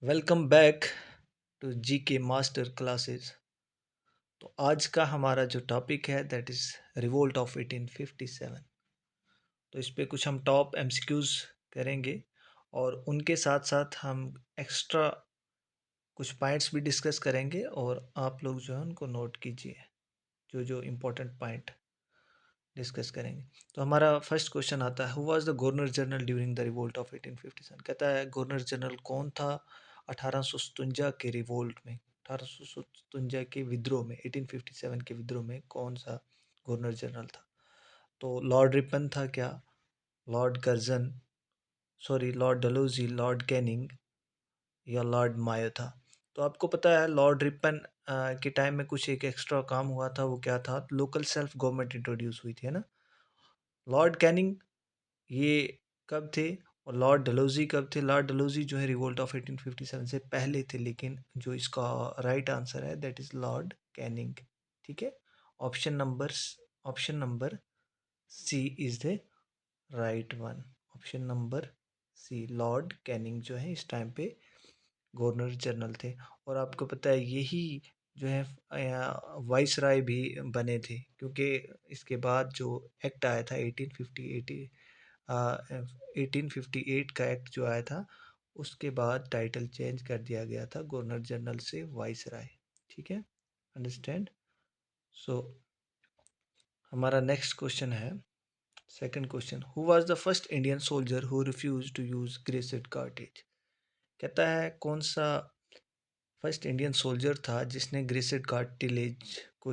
Welcome back to जी के master classes. तो आज का हमारा जो टॉपिक है दैट इज़ रिवोल्ट ऑफ 1857। तो इस पे कुछ हम टॉप एमसीक्यूज करेंगे और उनके साथ साथ हम एक्स्ट्रा कुछ पॉइंट्स भी डिस्कस करेंगे और आप लोग जो है उनको नोट कीजिए, जो जो इम्पोर्टेंट पॉइंट डिस्कस करेंगे। तो हमारा फर्स्ट क्वेश्चन आता है, who was the governor general during the revolt of 1857। कहता है गवर्नर जनरल कौन था 1857 के रिवोल्ट में, 1857 के विद्रोह में, 1857 के विद्रोह में कौन सा गवर्नर जनरल था। तो लॉर्ड रिपन था क्या, Lord Curzon, sorry Lord डलोजी, Lord Canning या लॉर्ड मायो था। तो आपको पता है लॉर्ड रिपन के टाइम में कुछ एक एक्स्ट्रा काम हुआ था, वो क्या था, लोकल सेल्फ गवर्नमेंट इंट्रोड्यूस हुई थी, है ना। लॉर्ड कैनिंग ये कब थे और लॉर्ड डलहौजी कब थे। लॉर्ड डलहौजी जो है रिवोल्ट ऑफ 1857 से पहले थे, लेकिन जो इसका राइट आंसर है दैट इज लॉर्ड कैनिंग। ठीक है, option number option number C is the right one. Option number C, Lord Canning जो है इस टाइम पे गवर्नर जनरल थे। और आपको पता है यही जो है वाइस राय भी बने थे, क्योंकि इसके बाद जो एक्ट आया था 1858 का एक्ट जो आया था, उसके बाद टाइटल चेंज कर दिया गया था गवर्नर जनरल से वाइस राय। ठीक है, अंडरस्टैंड। सो हमारा नेक्स्ट क्वेश्चन है, second question, who was the first Indian soldier who refuse to use greased cartridge. कहता है कौन सा फर्स्ट इंडियन सोल्जर था जिसने ग्रेसेड कार्टिलेज को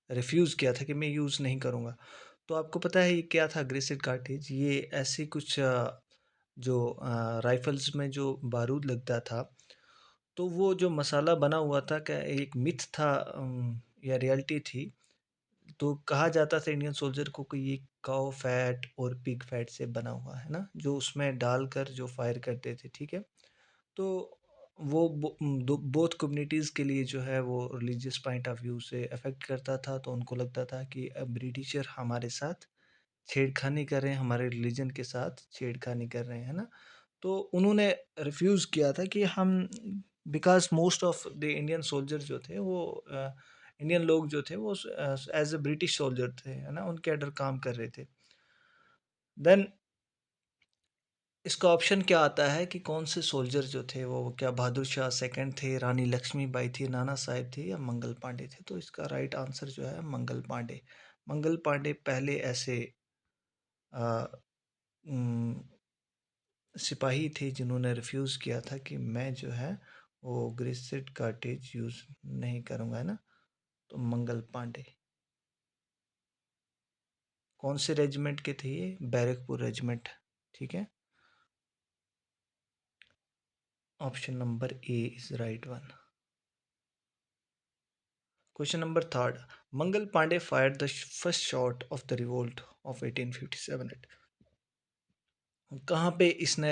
रिफ्यूज़ किया था कि मैं यूज़ नहीं करूँगा। तो आपको पता है ये क्या था ग्रेसेड कार्टिज, ये ऐसी कुछ जो राइफल्स में जो बारूद लगता था, तो वो जो मसाला बना हुआ था, क्या एक मिथ था या रियलिटी थी। तो कहा जाता था इंडियन सोल्जर को कि ये काऊ फैट और पिग फैट से बना हुआ है ना, जो उसमें डालकर जो फायर करते थे। ठीक है, तो वो बोथ कम्युनिटीज़ के लिए जो है वो रिलीजियस पॉइंट ऑफ व्यू से अफेक्ट करता था। तो उनको लगता था कि अब ब्रिटिशर हमारे साथ छेड़खानी कर रहे हैं, हमारे रिलीजन के साथ छेड़खानी कर रहे हैं, है ना। तो उन्होंने रिफ्यूज़ किया था कि हम, because most of the Indian soldier जो थे वो इंडियन लोग जो थे वो एज अ ब्रिटिश सोल्जर थे, है ना, उनके अंडर काम कर रहे थे। देन इसका ऑप्शन क्या आता है कि कौन से सोल्जर जो थे वो क्या बहादुर शाह सेकंड थे, रानी लक्ष्मीबाई थी, नाना साहेब थे या मंगल पांडे थे। तो इसका राइट आंसर जो है मंगल पांडे। मंगल पांडे पहले ऐसे अ, उम, सिपाही थे जिन्होंने रिफ्यूज़ किया था कि मैं जो है वो ग्रेसेड कार्टेज यूज़ नहीं करूँगा, है ना। तो मंगल पांडे कौन से रेजिमेंट के थे ये, बैरकपुर रेजिमेंट। ठीक है, option number A is right one. Question number third, Mangal Pandey fired the first shot of the revolt of 1857 at. कहाँ पे इसने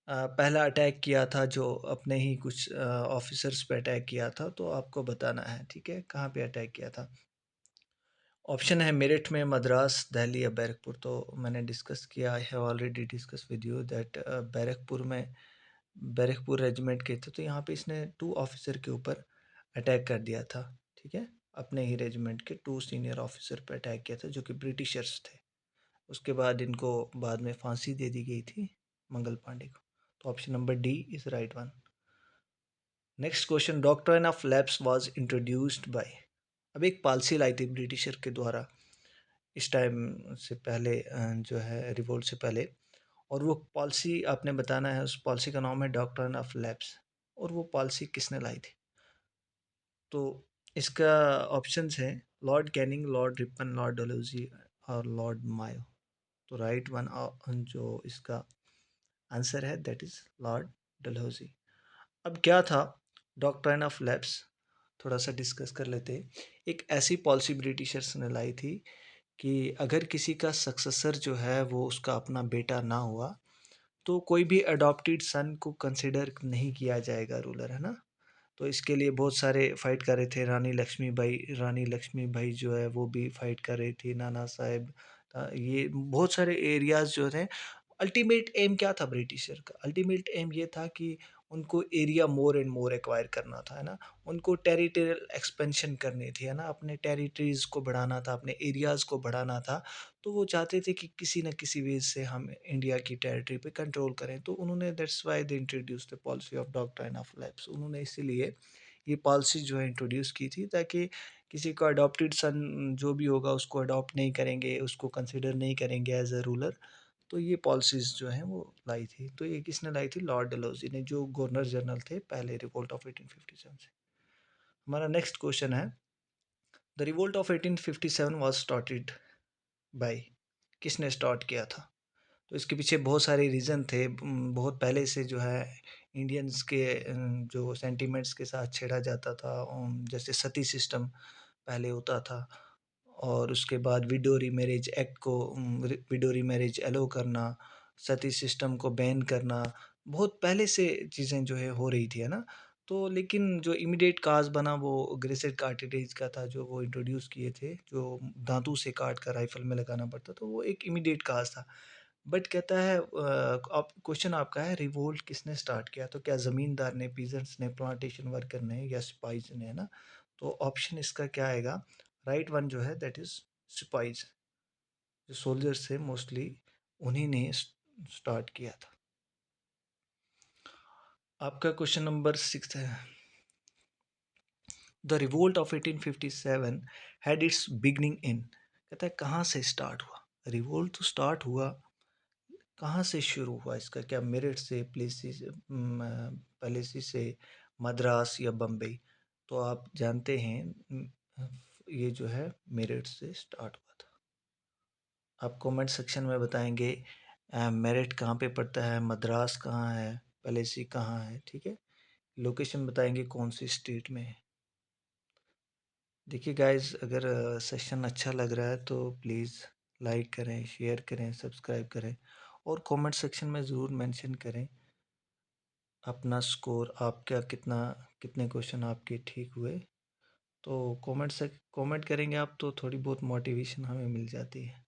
पहला अटैक किया था, जो अपने ही कुछ ऑफिसर्स पे अटैक किया था, तो आपको बताना है। ठीक है, कहाँ पे अटैक किया था। ऑप्शन है मेरठ में, मद्रास, दिल्ली या बैरकपुर। तो मैंने डिस्कस किया, I have already discuss with you that Barrackpore में, बैरकपुर रेजिमेंट के थे, तो यहाँ पे इसने 2 ऑफिसर के ऊपर अटैक कर दिया था। ठीक है, अपने ही रेजिमेंट के 2 सीनियर ऑफिसर पे अटैक किया था जो कि ब्रिटिशर्स थे। उसके बाद इनको बाद में फांसी दे दी गई थी मंगल पांडे को। तो option number D is right one. Next question, doctrine of lapse was introduced by. अब एक पॉलिसी लाई थी ब्रिटिशर के द्वारा इस टाइम से पहले, जो है रिवोल्ट से पहले, और वो पॉलिसी आपने बताना है। उस पॉलिसी का नाम है डॉक्ट्रिन ऑफ लैप्स, और वो पॉलिसी किसने लाई थी। तो इसका ऑप्शंस हैं Lord Canning, Lord Ripon, Lord Dalhousie और लॉर्ड मायो। तो राइट वन जो इसका आंसर है दैट इज लॉर्ड डलहौजी। अब क्या था डॉक्ट्रिन ऑफ लैप्स, थोड़ा सा डिस्कस कर लेते हैं। एक ऐसी पॉलिसी ब्रिटिशर्स ने लाई थी कि अगर किसी का सक्सेसर जो है वो उसका अपना बेटा ना हुआ, तो कोई भी अडॉप्टेड सन को कंसिडर नहीं किया जाएगा रूलर, है ना। तो इसके लिए बहुत सारे फाइट कर रहे थे, रानी लक्ष्मीबाई जो है वो भी फाइट कर रही थी, नाना साहेब ये बहुत सारे एरियाज जो थे। अल्टीमेट एम क्या था ब्रिटिशर का, अल्टीमेट एम ये था कि उनको area more and more acquire करना था, है ना, उनको टेरिटोरियल एक्सपेंशन करनी थी, है ना, अपने टेरिटरीज को बढ़ाना था, अपने एरियाज़ को बढ़ाना था। तो वो चाहते थे कि किसी न किसी वे से हम इंडिया की टेरिटरी पे कंट्रोल करें। तो उन्होंने that's why they introduce the policy of doctrine of lapse. उन्होंने इसीलिए ये पॉलिसी जो है इंट्रोड्यूस की थी, ताकि किसी का अडॉप्टेड सन जो भी होगा उसको अडॉप्ट नहीं करेंगे, उसको कंसिडर नहीं करेंगे एज अ रूलर। तो ये पॉलिसीज़ जो हैं वो लाई थी। तो ये किसने लाई थी? लॉर्ड डलहौज़ी ने, जो गवर्नर जनरल थे पहले रिवोल्ट ऑफ 1857 से। हमारा नेक्स्ट क्वेश्चन है, the revolt of 1857 was started by, किसने स्टार्ट किया था? तो इसके पीछे बहुत सारे रीज़न थे। बहुत पहले से जो है इंडियंस के जो सेंटिमेंट्स के साथ छेड़ा जाता था, जैसे सती सिस्टम पहले होता था, और उसके बाद विडो रीमैरेज एक्ट को, विडो रीमैरेज एलो करना, सती सिस्टम को बैन करना, बहुत पहले से चीज़ें जो है हो रही थी, है ना। तो लेकिन जो इमीडिएट काज बना वो ग्रेसेड कार्टिलेज का था, जो वो इंट्रोड्यूस किए थे, जो दांतों से काट कर राइफल में लगाना पड़ता, तो वो एक इमीडिएट काज था। बट कहता है, आप क्वेश्चन आपका है रिवोल्ट किसने स्टार्ट किया? तो क्या ज़मींदार ने, पीजेंट्स ने, प्लांटेशन वर्कर ने, या सिपाहीज ने, है ना। तो ऑप्शन इसका क्या आएगा? राइट वन जो है दैट इज सिपाहीज, जो सोल्जर्स थे मोस्टली, उन्हीं ने स्टार्ट किया था। आपका क्वेश्चन नंबर 6 है, the revolt of 1857 had it's beginning इन। कहता है कहाँ से स्टार्ट हुआ? रिवोल्ट तो स्टार्ट हुआ, कहाँ से शुरू हुआ इसका? क्या मेरठ से, प्लेसी से, पलेसी से, मद्रास या बम्बई? तो आप जानते हैं, ये जो है मेरठ से स्टार्ट हुआ था। आप कमेंट सेक्शन में बताएंगे मेरठ कहाँ पे पड़ता है, मद्रास कहाँ है, पलेसी कहाँ है, ठीक है। लोकेशन बताएंगे कौन सी स्टेट में है। देखिए गाइस, अगर सेशन अच्छा लग रहा है तो प्लीज़ लाइक करें, शेयर करें, सब्सक्राइब करें, और कमेंट सेक्शन में ज़रूर मेंशन करें अपना स्कोर, आपका कितना, कितने क्वेश्चन आपके ठीक हुए। तो कमेंट करेंगे आप तो थोड़ी बहुत मोटिवेशन हमें मिल जाती है।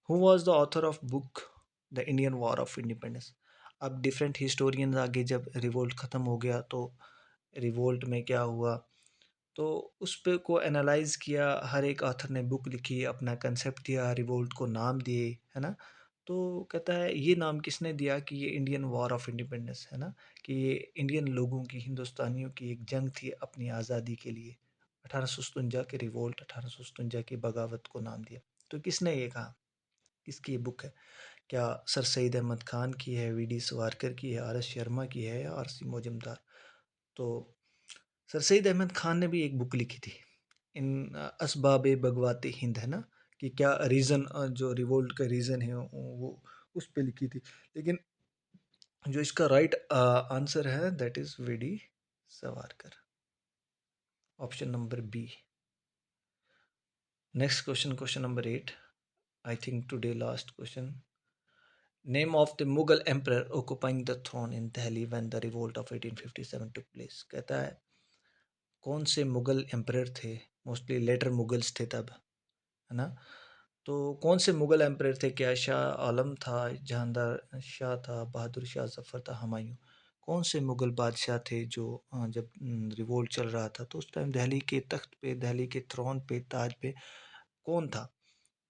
Who was the author of book the Indian war of independence? अब डिफरेंट हिस्टोरियंस आगे, जब रिवोल्ट ख़त्म हो गया तो रिवोल्ट में क्या हुआ, तो उस पे को एनालाइज किया, हर एक ऑथर ने बुक लिखी, अपना कंसेप्ट दिया, रिवोल्ट को नाम दिए, है ना। तो कहता है ये नाम किसने दिया कि ये इंडियन वॉर ऑफ इंडिपेंडेंस, है ना, कि ये इंडियन लोगों की, हिंदुस्तानियों की एक जंग थी अपनी आज़ादी के लिए। 1857 के रिवोल्ट, 1857 की बगावत को नाम दिया। तो किसने ये कहा? किसकी ये बुक है? क्या सर सईद अहमद खान की है, वी.डी. सावरकर की है, आर.एस. शर्मा की है, या आर.सी. मौजूमदार? तो सर सईद अहमद खान ने भी एक बुक लिखी थी, इन असबाब बगवाते हिंद, है ना, कि क्या रीज़न, जो रिवोल्ट का रीज़न है वो उस पे लिखी थी। लेकिन जो इसका राइट आंसर है that is V D. Savarkar, option number B. Next question, question number 8, I think today last question. Name of the Mughal emperor occupying the throne in Delhi when the revolt of 1857 took place. कहता है कौन से Mughal emperor थे, mostly later Mughals थे तब, है ना। तो कौन से मुगल एम्परर थे? क्या शाह आलम था, जहांदार शाह था, बहादुर शाह जफ़र था, हुमायूं? कौन से मुगल बादशाह थे जो जब रिवोल्ट चल रहा था तो उस टाइम दिल्ली के तख्त पे, दिल्ली के थ्रोन पे, ताज पे कौन था?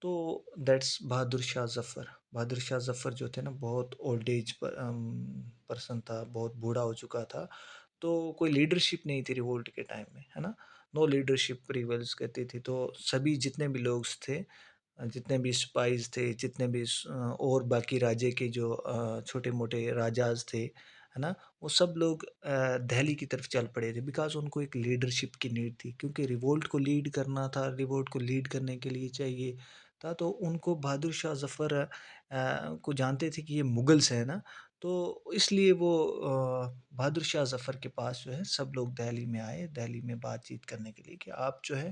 तो दैट्स बहादुर शाह ज़फ़र। बहादुर शाह ज़फ़र जो थे ना, बहुत ओल्ड एज पर पर्सन था, बहुत बूढ़ा हो चुका था। तो कोई लीडरशिप नहीं थी रिवोल्ट के टाइम में, है ना। नो लीडरशिप प्रिवेल्स कहती थी। तो सभी जितने भी लोग थे, जितने भी सिपाहीज थे, जितने भी और बाकी राज्य के जो छोटे मोटे राजाज थे, है ना, वो सब लोग दिल्ली की तरफ चल पड़े थे, बिकॉज उनको एक लीडरशिप की नीड थी, क्योंकि रिवोल्ट को लीड करना था। रिवोल्ट को लीड करने के लिए चाहिए था, तो उनको बहादुर शाह जफ़र को जानते थे कि ये मुगल्स हैं ना, तो इसलिए वो बहादुर शाह जफ़र के पास जो है सब लोग दिल्ली में आए, दिल्ली में बातचीत करने के लिए, कि आप जो है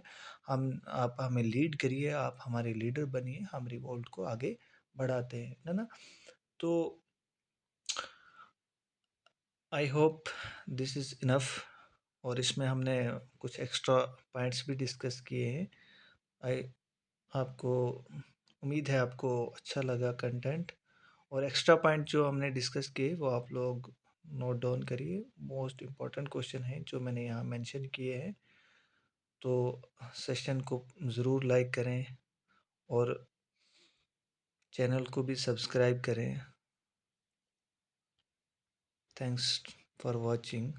आप हमें लीड करिए, आप हमारे लीडर बनिए, हम रिवोल्ट को आगे बढ़ाते हैं, है ना। तो I hope this is enough, और इसमें हमने कुछ एक्स्ट्रा पॉइंट्स भी डिस्कस किए हैं। आई आपको उम्मीद है आपको अच्छा लगा कंटेंट, और एक्स्ट्रा पॉइंट जो हमने डिस्कस किए वो आप लोग नोट डाउन करिए, मोस्ट इम्पॉर्टेंट क्वेश्चन हैं जो मैंने यहाँ मेंशन किए हैं। तो सेशन को ज़रूर लाइक करें और चैनल को भी सब्सक्राइब करें। Thanks for watching.